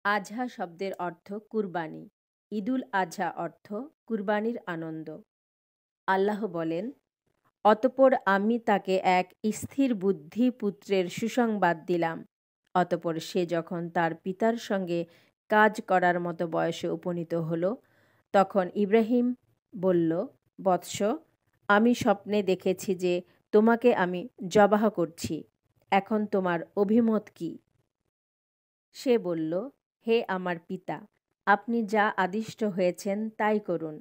আজহা শব্দের অর্থ কুরবানি। ঈদুল আজহা অর্থ কুরবানির আনন্দ। আল্লাহ বলেন, অতঃপর আমি তাকে এক স্থির বুদ্ধি পুত্রের সুসংবাদ দিলাম। অতঃপর সে যখন তার পিতার সঙ্গে কাজ করার মতো বয়সে উপনীত হল, তখন ইব্রাহিম বলল, বৎস, আমি স্বপ্নে দেখেছি যে তোমাকে আমি জবাহ করছি। এখন তোমার অভিমত কি? সে বলল, হে আমার পিতা, আপনি যা আদিষ্ট হয়েছেন তাই করুন।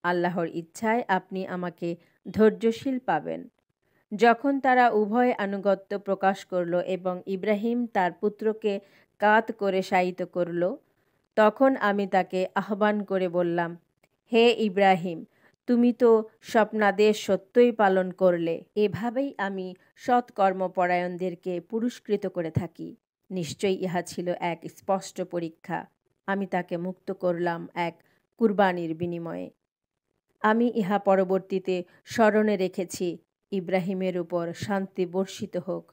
আল্লাহর ইচ্ছায় আপনি আমাকে ধৈর্যশীল পাবেন। যখন তারা উভয় আনুগত্য প্রকাশ করল এবং ইব্রাহিম তার পুত্রকে কাত করে শায়িত করল, তখন আমি তাকে আহ্বান করে বললাম, হে ইব্রাহিম, তুমি তো স্বপ্নাদেশ সত্যই পালন করলে। এভাবেই আমি সৎকর্মপরায়ণদেরকে পুরস্কৃত করে থাকি। নিশ্চয়ই ইহা ছিল এক স্পষ্ট পরীক্ষা। আমি তাকে মুক্ত করলাম এক কুরবানির বিনিময়ে। আমি ইহা পরবর্তীতে স্মরণে রেখেছি, ইব্রাহিমের উপর শান্তি বর্ষিত হোক।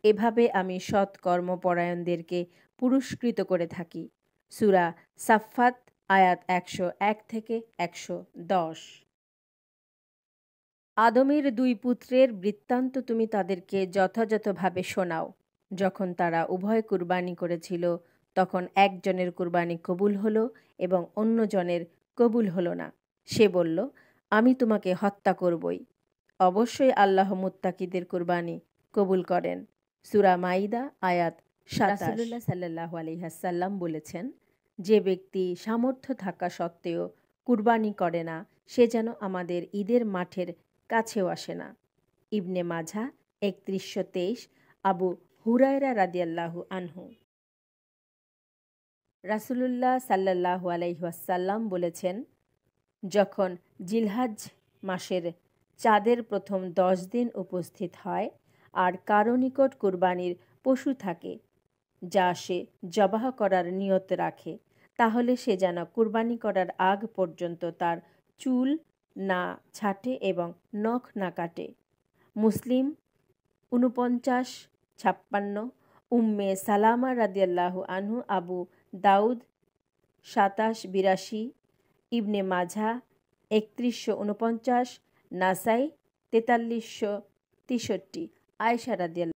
এভাবে আমি সৎকর্মপরায়ণদেরকে পুরস্কৃত করে থাকি। সূরা সাফফাত আয়াত ১০১ থেকে ১১০। আদমের দুই পুত্রের বৃত্তান্ত তুমি তাদেরকে যথাযথভাবে শোনাও। যখন তারা উভয় কুরবানি করেছিল, তখন একজনের কুরবানি কবুল হলো এবং অন্যজনের কবুল হলো না। সে বলল, আমি তোমাকে হত্যা করবই। অবশ্যই আল্লাহ মুত্তাকিদের কুরবানি কবুল করেন। সূরা মাইদা আয়াত ২৭। রাসূলুল্লাহ সাল্লাল্লাহু আলাইহি ওয়াসাল্লাম বলেছেন, যে ব্যক্তি সামর্থ্য থাকা সত্ত্বেও কুরবানি করে না, সে যেন আমাদের ঈদের মাঠের কাছেও আসে না। ইবনে মাজাহ ৩১২৩। আবু হুরায়রা রাদিয়াল্লাহু আনহু। রাসূলুল্লাহ সাল্লাল্লাহু আলাইহি ওয়াসাল্লাম বলেছেন, যখন জিলহজ মাসের চাঁদের প্রথম 10 দিন উপস্থিত হয় আর কারো নিকট কুরবানির পশু থাকে যা সে জবাহ করার নিয়ত রাখে, তাহলে সে যেন কুরবানি করার আগ পর্যন্ত তার চুল না ছাঁটে এবং নখ না কাটে। মুসলিম ৪৯-৫৬। উম্মে সালামা রাদিয়াল্লাহু আনহু। আবু দাউদ ২৭-৮২। ইবনে মাজাহ ৩১৪৯। নাসাই ৪৩৬৩। আয়েশা রাদিয়াল্লাহু